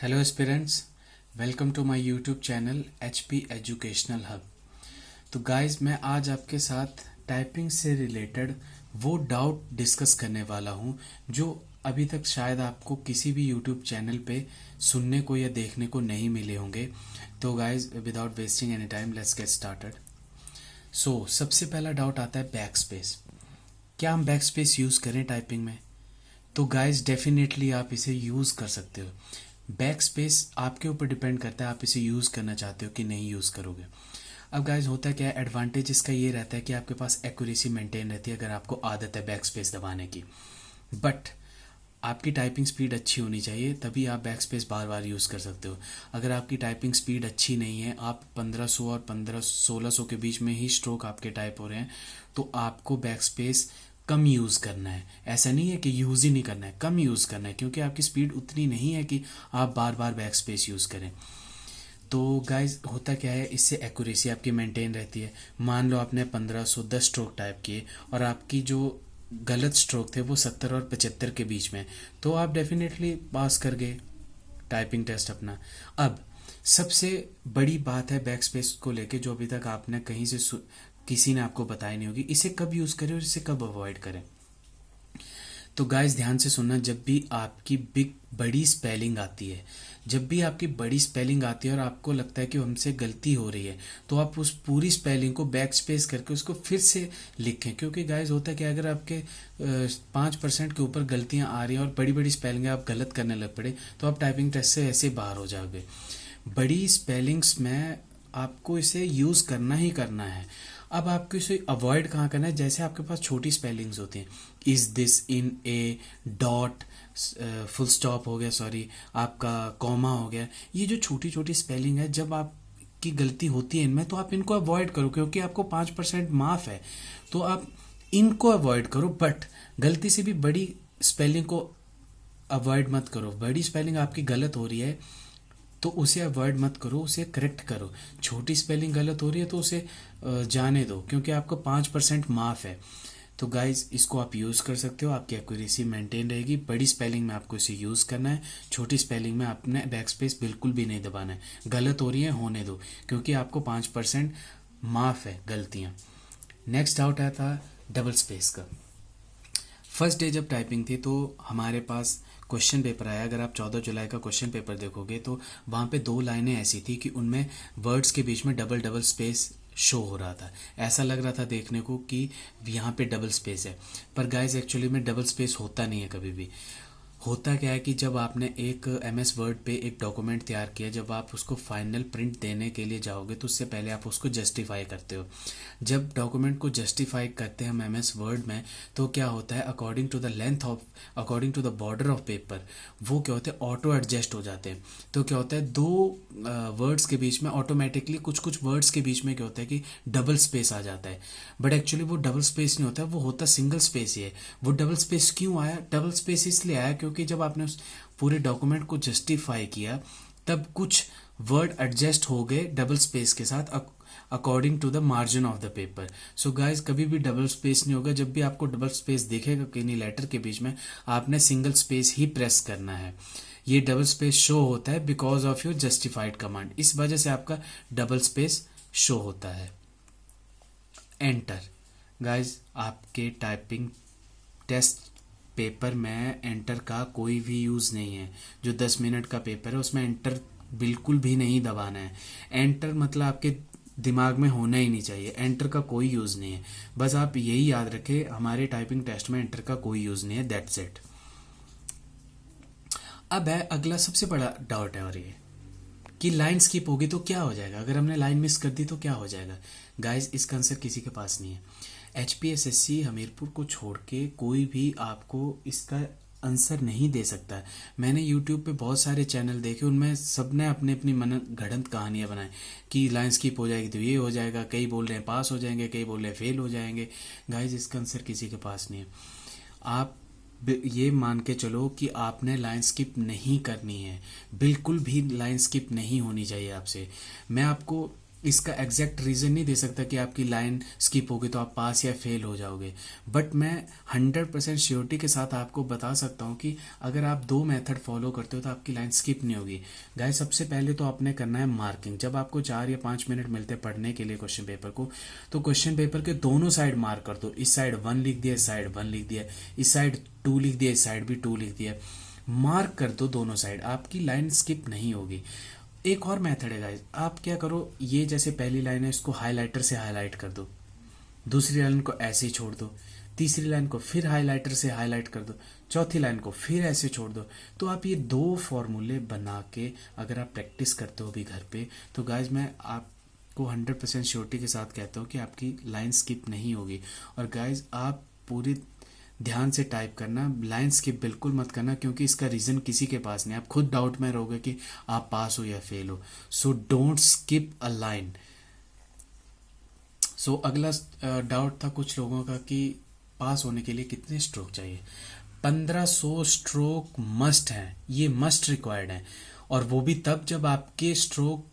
Hello aspirants, welcome to my YouTube channel HP educational hub. तो guys, मैं आज आपके साथ टाइपिंग से रिलेटेड वो डाउट डिस्कस करने वाला हूँ जो अभी तक शायद आपको किसी भी यूट्यूब चैनल पे सुनने को या देखने को नहीं मिले होंगे। तो guys, without wasting any time, let's get started. सबसे पहला डाउट आता है बैक स्पेस। क्या हम बैक स्पेस यूज़ करें टाइपिंग में? तो गाइस, डेफिनेटली आप इसे यूज़ कर सकते हो। बैक स्पेस आपके ऊपर डिपेंड करता है, आप इसे यूज़ करना चाहते हो कि नहीं यूज़ करोगे। अब गाइस, होता क्या है, एडवांटेज इसका ये रहता है कि आपके पास एक्यूरेसी मेंटेन रहती है अगर आपको आदत है बैक स्पेस दबाने की। बट आपकी टाइपिंग स्पीड अच्छी होनी चाहिए, तभी आप बैक स्पेस बार बार यूज़ कर सकते हो। अगर आपकी टाइपिंग स्पीड अच्छी नहीं है, आप 1500 और 1600 के बीच में ही स्ट्रोक आपके टाइप हो रहे हैं, तो आपको बैक स्पेस कम यूज़ करना है। ऐसा नहीं है कि यूज़ ही नहीं करना है, कम यूज़ करना है, क्योंकि आपकी स्पीड उतनी नहीं है कि आप बार बार बैक स्पेस यूज़ करें। तो गाइज, होता क्या है, इससे एक्यूरेसी आपकी मेंटेन रहती है। मान लो आपने 1510 स्ट्रोक टाइप किए और आपकी जो गलत स्ट्रोक थे वो 70 और 75 के बीच में, तो आप डेफिनेटली पास कर गए टाइपिंग टेस्ट अपना। अब सबसे बड़ी बात है बैक स्पेस को लेके, जो अभी तक आपने कहीं से किसी ने आपको बताई नहीं होगी, इसे कब यूज़ करें और इसे कब अवॉइड करें। तो गाइस, ध्यान से सुनना, जब भी आपकी बड़ी स्पेलिंग आती है, जब भी आपकी बड़ी स्पेलिंग आती है और आपको लगता है कि हमसे गलती हो रही है, तो आप उस पूरी स्पेलिंग को बैक स्पेस करके उसको फिर से लिखें। क्योंकि गाइस, होता है कि अगर आपके 5% के ऊपर गलतियां आ रही हैं और बड़ी बड़ी स्पेलिंग आप गलत करने लग पड़े, तो आप टाइपिंग टेस्ट से ऐसे बाहर हो जाओगे। बड़ी स्पेलिंग्स में आपको इसे यूज़ करना ही करना है। अब आपको इसे अवॉइड कहाँ करना है? जैसे आपके पास छोटी स्पेलिंग्स होती हैं, is this, in, A, dot, full stop हो गया, सॉरी, आपका कॉमा हो गया, ये जो छोटी छोटी स्पेलिंग है, जब आपकी गलती होती है इनमें, तो आप इनको अवॉइड करो, क्योंकि आपको 5% माफ़ है, तो आप इनको अवॉइड करो। बट गलती से भी बड़ी स्पेलिंग को अवॉइड मत करो। बड़ी स्पेलिंग आपकी गलत हो रही है तो उसे अवॉइड मत करो, उसे करेक्ट करो। छोटी स्पेलिंग गलत हो रही है तो उसे जाने दो, क्योंकि आपको 5% माफ़ है। तो गाइज, इसको आप यूज़ कर सकते हो, आपकी एक्यूरेसी मेंटेन रहेगी। बड़ी स्पेलिंग में आपको इसे यूज़ करना है, छोटी स्पेलिंग में आपने बैक स्पेस बिल्कुल भी नहीं दबाना है। गलत हो रही है, होने दो, क्योंकि आपको 5% माफ़ है गलतियाँ। नेक्स्ट डाउट आया था डबल स्पेस का। फर्स्ट डे जब टाइपिंग थी तो हमारे पास क्वेश्चन पेपर आया। अगर आप 14 जुलाई का क्वेश्चन पेपर देखोगे तो वहाँ पे 2 लाइनें ऐसी थी कि उनमें वर्ड्स के बीच में डबल डबल स्पेस शो हो रहा था। ऐसा लग रहा था देखने को कि यहाँ पे डबल स्पेस है, पर गाइस, एक्चुअली में डबल स्पेस होता नहीं है कभी भी। होता क्या है कि जब आपने एक MS वर्ड पे एक डॉक्यूमेंट तैयार किया, जब आप उसको फाइनल प्रिंट देने के लिए जाओगे तो उससे पहले आप उसको जस्टिफाई करते हो। जब डॉक्यूमेंट को जस्टिफाई करते हैं हम MS वर्ड में, तो क्या होता है, according to the border of paper, वो क्या होता है, ऑटो एडजस्ट हो जाते हैं। तो क्या होता है, दो वर्ड्स के बीच में ऑटोमेटिकली कुछ कुछ वर्ड्स के बीच में क्या होता है कि डबल स्पेस आ जाता है। बट एक्चुअली वो डबल स्पेस नहीं होता है, वो होता सिंगल स्पेस ही है। वो डबल स्पेस क्यों आया? डबल स्पेस इसलिए आया क्योंकि जब आपने उस पूरे डॉक्यूमेंट को जस्टिफाई किया, तब कुछ वर्ड एडजस्ट हो गए डबल स्पेस के साथ, according to the margin of the paper. So guys, कभी भी डबल स्पेस नहीं होगा। जब भी आपको डबल स्पेस दिखेगा किन्हीं लेटर के बीच में, आपने सिंगल स्पेस ही प्रेस करना है। ये डबल स्पेस शो होता है because of your justified command, इस वजह से आपका डबल स्पेस शो होता है। एंटर। गाइज, आपके टाइपिंग टेस्ट पेपर में एंटर का कोई भी यूज़ नहीं है। जो 10 मिनट का पेपर है उसमें एंटर बिल्कुल भी नहीं दबाना है। एंटर मतलब आपके दिमाग में होना ही नहीं चाहिए, एंटर का कोई यूज़ नहीं है। बस आप यही याद रखें, हमारे टाइपिंग टेस्ट में एंटर का कोई यूज़ नहीं है, दैट्स इट। अब है अगला सबसे बड़ा डाउट है, और ये कि लाइन स्किप होगी तो क्या हो जाएगा, अगर हमने लाइन मिस कर दी तो क्या हो जाएगा। गाइस, इसका आंसर किसी के पास नहीं है। HPSSC हमीरपुर को छोड़ के कोई भी आपको इसका आंसर नहीं दे सकता है। मैंने YouTube पे बहुत सारे चैनल देखे, उनमें सबने अपने अपनी मन गढ़ंत कहानियाँ बनाई कि लाइन स्किप हो जाएगी तो ये हो जाएगा। कई बोल रहे हैं पास हो जाएंगे, कई बोल रहे हैं फेल हो जाएंगे। गाइस, इसका आंसर किसी के पास नहीं है। आप ये मान के चलो कि आपने लाइन स्किप नहीं करनी है, बिल्कुल भी लाइन स्किप नहीं होनी चाहिए आपसे। मैं आपको इसका एग्जैक्ट रीज़न नहीं दे सकता कि आपकी लाइन स्किप होगी तो आप पास या फेल हो जाओगे, बट मैं 100% श्योरिटी के साथ आपको बता सकता हूँ कि अगर आप 2 मेथड फॉलो करते हो तो आपकी लाइन स्किप नहीं होगी। गाइस, सबसे पहले तो आपने करना है मार्किंग। जब आपको 4 या 5 मिनट मिलते हैं पढ़ने के लिए क्वेश्चन पेपर को, तो क्वेश्चन पेपर के दोनों साइड मार्क कर दो। इस साइड 1 लिख दिया, इस साइड 1 लिख दिया, इस साइड 2 लिख दिया, इस साइड भी 2 लिख दिया। मार्क कर दो दोनों साइड, आपकी लाइन स्किप नहीं होगी। एक और मेथड है गाइस, आप क्या करो, ये जैसे पहली लाइन है इसको हाइलाइटर से हाईलाइट कर दो, दूसरी लाइन को ऐसे ही छोड़ दो, तीसरी लाइन को फिर हाइलाइटर से हाईलाइट कर दो, चौथी लाइन को फिर ऐसे छोड़ दो। तो आप ये 2 फॉर्मूले बना के अगर आप प्रैक्टिस करते हो अभी घर पे, तो गाइज मैं आपको 100% श्योरिटी के साथ कहता हूँ कि आपकी लाइन स्किप नहीं होगी। और गाइज आप पूरी ध्यान से टाइप करना, लाइन स्किप बिल्कुल मत करना, क्योंकि इसका रीज़न किसी के पास नहीं। आप खुद डाउट में रहोगे कि आप पास हो या फेल हो। So don't skip a line. So अगला डाउट था कुछ लोगों का कि पास होने के लिए कितने स्ट्रोक चाहिए। 1500 स्ट्रोक मस्ट हैं, ये मस्ट रिक्वायर्ड हैं। और वो भी तब जब आपके स्ट्रोक,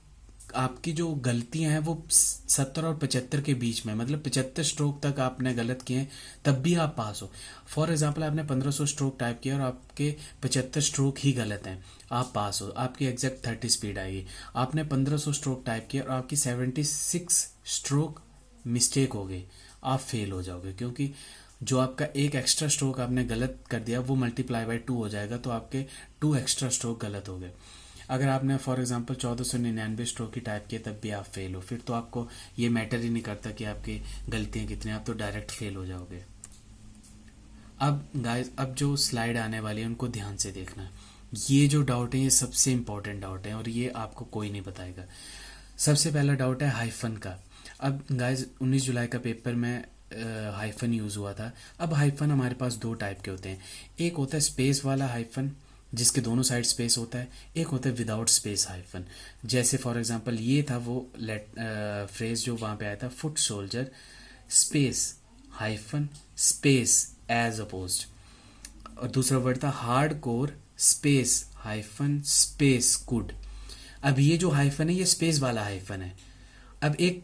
आपकी जो गलतियां हैं वो 70 और 75 के बीच में, मतलब 75 स्ट्रोक तक आपने गलत किए हैं तब भी आप पास हो। फॉर एग्जांपल आपने 1500 स्ट्रोक टाइप किया और आपके 75 स्ट्रोक ही गलत हैं, आप पास हो, आपकी एग्जैक्ट 30 स्पीड आएगी। आपने 1500 स्ट्रोक टाइप किया और आपकी 76 स्ट्रोक मिस्टेक हो गई, आप फेल हो जाओगे, क्योंकि जो आपका एक एक्स्ट्रा स्ट्रोक आपने गलत कर दिया वो मल्टीप्लाई बाय 2 हो जाएगा, तो आपके 2 एक्स्ट्रा स्ट्रोक गलत हो गए। अगर आपने फॉर एग्जांपल 1499 स्ट्रोक की टाइप किया तब भी आप फेल हो, फिर तो आपको ये मैटर ही नहीं करता कि आपकी गलतियां कितनी, आप तो डायरेक्ट फेल हो जाओगे। अब गाइस, अब जो स्लाइड आने वाली है उनको ध्यान से देखना। ये जो डाउट है ये सबसे इंपॉर्टेंट डाउट है और ये आपको कोई नहीं बताएगा। सबसे पहला डाउट है हाइफन का। अब गाइस 19 जुलाई का पेपर में हाइफन यूज़ हुआ था। अब हाइफन हमारे पास 2 टाइप के होते हैं, एक होता है स्पेस वाला हाइफन जिसके दोनों साइड स्पेस होता है, एक होता है विदाउट स्पेस हाइफन। जैसे फॉर एग्जांपल ये था वो फ्रेज जो वहाँ पे आया था, foot soldier space hyphen space as opposed, और दूसरा वर्ड था hard core space hyphen space could. अब ये जो हाइफन है ये स्पेस वाला हाइफन है। अब एक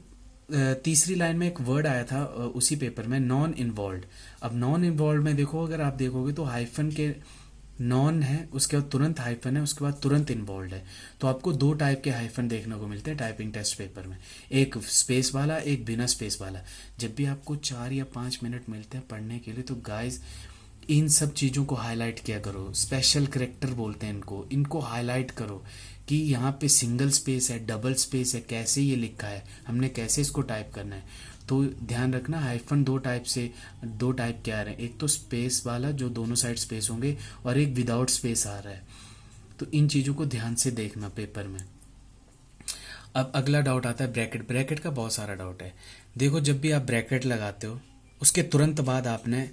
तीसरी लाइन में एक वर्ड आया था उसी पेपर में, नॉन इन्वॉल्व। अब नॉन इन्वॉल्व में देखो, अगर आप देखोगे तो हाइफन के नॉन है, उसके बाद तुरंत हाइफन है, उसके बाद तुरंत इन्वॉल्व है। तो आपको 2 टाइप के हाइफन देखने को मिलते हैं टाइपिंग टेस्ट पेपर में, एक स्पेस वाला, एक बिना स्पेस वाला। जब भी आपको 4 या 5 मिनट मिलते हैं पढ़ने के लिए, तो गाइज इन सब चीज़ों को हाईलाइट किया करो। स्पेशल करेक्टर बोलते हैं इनको, इनको हाईलाइट करो कि यहाँ पे सिंगल स्पेस है, डबल स्पेस है, कैसे ये लिखा है, हमने कैसे इसको टाइप करना है। तो ध्यान रखना, हाइफन 2 टाइप से, 2 टाइप क्या आ रहे हैं, एक तो स्पेस वाला जो दोनों साइड स्पेस होंगे, और एक विदाउट स्पेस आ रहा है। तो इन चीज़ों को ध्यान से देखना पेपर में। अब अगला डाउट आता है ब्रैकेट। ब्रैकेट का बहुत सारा डाउट है। देखो, जब भी आप ब्रैकेट लगाते हो उसके तुरंत बाद आपने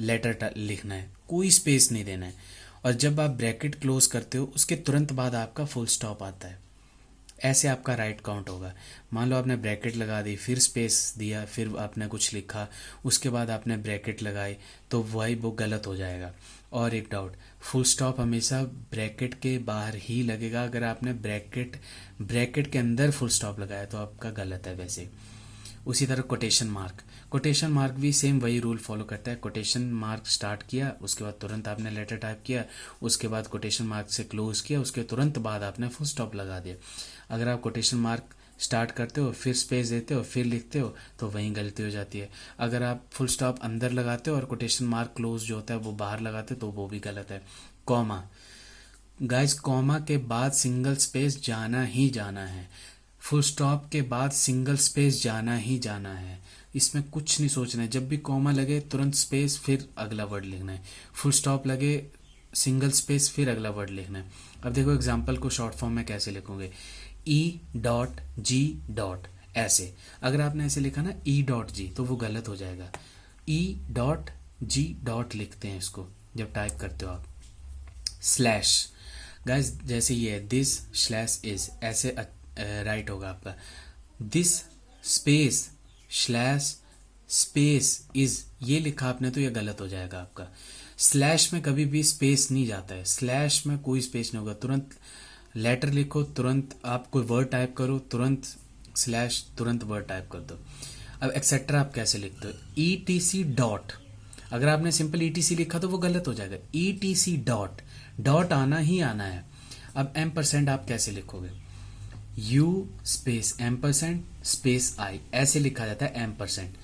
लेटर लिखना है, कोई स्पेस नहीं देना है। और जब आप ब्रैकेट क्लोज करते हो उसके तुरंत बाद आपका फुल स्टॉप आता है, ऐसे आपका राइट काउंट होगा। मान लो आपने ब्रैकेट लगा दी, फिर स्पेस दिया, फिर आपने कुछ लिखा, उसके बाद आपने ब्रैकेट लगाई, तो वही वो गलत हो जाएगा। और एक डाउट, फुल स्टॉप हमेशा ब्रैकेट के बाहर ही लगेगा। अगर आपने ब्रैकेट के अंदर फुल स्टॉप लगाया तो आपका गलत है वैसे। उसी तरह कोटेशन मार्क भी सेम वही रूल फॉलो करता है। कोटेशन मार्क स्टार्ट किया, उसके बाद तुरंत आपने लेटर टाइप किया, उसके बाद कोटेशन मार्क से क्लोज किया, उसके तुरंत बाद आपने फुल स्टॉप लगा दिया। अगर आप कोटेशन मार्क स्टार्ट करते हो, फिर स्पेस देते हो, फिर लिखते हो, तो वहीं गलती हो जाती है। अगर आप फुल स्टॉप अंदर लगाते हो और कोटेशन मार्क क्लोज जो होता है वो बाहर लगाते हो, तो वो भी गलत है। कॉमा, गाइस कॉमा के बाद सिंगल स्पेस जाना ही जाना है। फुल स्टॉप के बाद सिंगल स्पेस जाना ही जाना है, इसमें कुछ नहीं सोचना है। जब भी कॉमा लगे तुरंत स्पेस, फिर अगला वर्ड लिखना है। फुल स्टॉप लगे सिंगल स्पेस, फिर अगला वर्ड लिखना है। अब देखो एग्जांपल को शॉर्ट फॉर्म में कैसे लिखोगे, E.G. ऐसे। अगर आपने ऐसे लिखा ना E.G, तो वो गलत हो जाएगा। E.G. लिखते हैं इसको जब टाइप करते हो आप। स्लैश, गाइस जैसे ये है दिस स्लैश इज, ऐसे राइट होगा आपका। This space slash space is, ये लिखा आपने तो ये गलत हो जाएगा आपका। स्लैश में कभी भी स्पेस नहीं जाता है, स्लैश में कोई स्पेस नहीं होगा। तुरंत लेटर लिखो, तुरंत आप कोई वर्ड टाइप करो, तुरंत स्लैश तुरंत वर्ड टाइप कर दो। अब एक्सेट्रा आप कैसे लिखते हो, ETC डॉट, अगर आपने सिंपल ETC लिखा तो वो गलत हो जाएगा, ETC डॉट, डॉट आना ही आना है। अब M% आप कैसे लिखोगे, U space M% space I, ऐसे लिखा जाता है M%।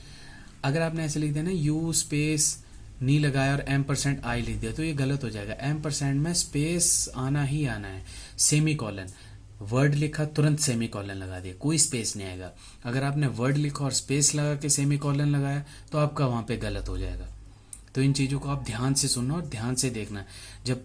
अगर आपने ऐसे लिख दिया ना, U स्पेस नहीं लगाया और M% I लिख दिया तो ये गलत हो जाएगा। M% में स्पेस आना ही आना है, सेमी कॉलन, वर्ड लिखा तुरंत सेमी कॉलन लगा दिया, कोई स्पेस नहीं आएगा। अगर आपने वर्ड लिखा और स्पेस लगा के सेमी कॉलन लगाया तो आपका वहाँ पे गलत हो जाएगा। तो इन चीज़ों को आप ध्यान से सुनना और ध्यान से देखना, जब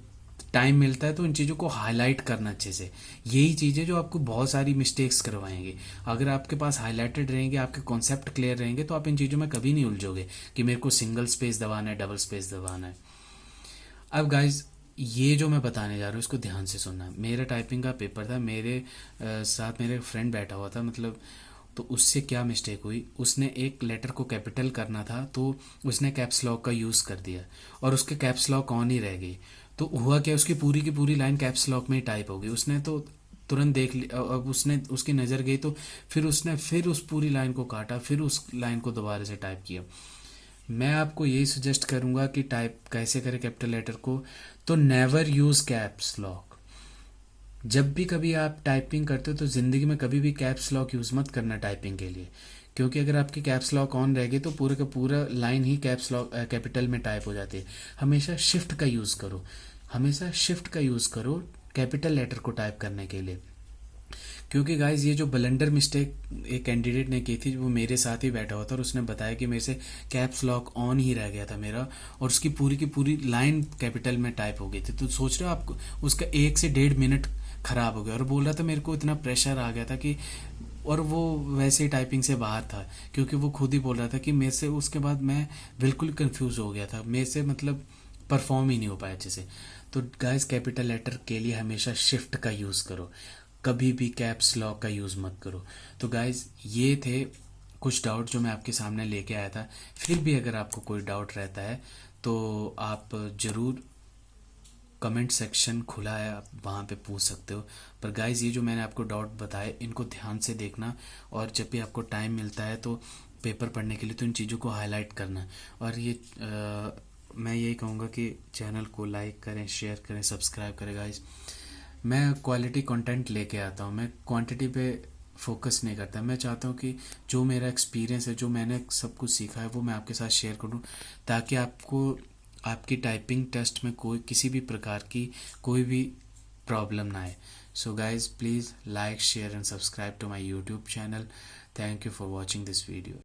टाइम मिलता है तो इन चीज़ों को हाईलाइट करना अच्छे से। यही चीज़ें जो आपको बहुत सारी मिस्टेक्स करवाएंगे। अगर आपके पास हाईलाइटेड रहेंगे, आपके कॉन्सेप्ट क्लियर रहेंगे तो आप इन चीज़ों में कभी नहीं उलझोगे कि मेरे को सिंगल स्पेस दबाना है, डबल स्पेस दबाना है। अब गाइज ये जो मैं बताने जा रहा हूँ इसको ध्यान से सुनना। मेरा टाइपिंग का पेपर था, मेरे साथ मेरे फ्रेंड बैठा हुआ था, मतलब तो उससे क्या मिस्टेक हुई, उसने एक लेटर को कैपिटल करना था तो उसने कैप्स लॉक का यूज़ कर दिया और उसके कैप्स लॉक ऑन ही रह गई। तो हुआ क्या, उसकी पूरी की पूरी लाइन कैप्स लॉक में ही टाइप हो गई। उसने तो तुरंत देख ली, अब उसने उसकी नज़र गई तो फिर उसने फिर उस पूरी लाइन को काटा, फिर उस लाइन को दोबारा से टाइप किया। मैं आपको यही सजेस्ट करूंगा कि टाइप कैसे करें कैपिटल लेटर को, तो नेवर यूज़ कैप्स लॉक। जब भी कभी आप टाइपिंग करते हो तो ज़िंदगी में कभी भी कैप्स लॉक यूज़ मत करना टाइपिंग के लिए, क्योंकि अगर आपकी कैप्स लॉक ऑन रहेगी तो पूरे का पूरा लाइन ही कैप्स लॉक कैपिटल में टाइप हो जाती है। हमेशा शिफ्ट का यूज़ करो, हमेशा शिफ्ट का यूज़ करो कैपिटल लेटर को टाइप करने के लिए। क्योंकि गाइज ये जो ब्लंडर मिस्टेक एक कैंडिडेट ने की थी, वो मेरे साथ ही बैठा हुआ था और उसने बताया कि मेरे से कैप्स लॉक ऑन ही रह गया था मेरा और उसकी पूरी की पूरी लाइन कैपिटल में टाइप हो गई थी। तो सोच रहे हो आपको, उसका 1 से 1.5 मिनट खराब हो गया और बोल रहा था मेरे को इतना प्रेशर आ गया था कि, और वो वैसे ही टाइपिंग से बाहर था क्योंकि वो खुद ही बोल रहा था कि मेरे से, उसके बाद मैं बिल्कुल कंफ्यूज हो गया था, मेरे से मतलब परफॉर्म ही नहीं हो पाया अच्छे से। तो गाइस कैपिटल लेटर के लिए हमेशा शिफ्ट का यूज़ करो, कभी भी कैप्स लॉक का यूज़ मत करो। तो गाइस ये थे कुछ डाउट जो मैं आपके सामने लेके आया था। फिर भी अगर आपको कोई डाउट रहता है तो आप ज़रूर, कमेंट सेक्शन खुला है, आप वहाँ पे पूछ सकते हो। पर गाइज ये जो मैंने आपको डाउट बताए इनको ध्यान से देखना और जब भी आपको टाइम मिलता है तो पेपर पढ़ने के लिए तो इन चीज़ों को हाईलाइट करना। और ये मैं यही कहूँगा कि चैनल को लाइक करें, शेयर करें, सब्सक्राइब करें गाइज। मैं क्वालिटी कंटेंट लेके आता हूँ, मैं क्वांटिटी पे फोकस नहीं करता। मैं चाहता हूँ कि जो मेरा एक्सपीरियंस है, जो मैंने सब कुछ सीखा है वो मैं आपके साथ शेयर करूँ, ताकि आपको आपकी टाइपिंग टेस्ट में कोई किसी भी प्रकार की कोई भी प्रॉब्लम ना आए। So guys please like, share and subscribe to my YouTube channel. Thank you for watching this video.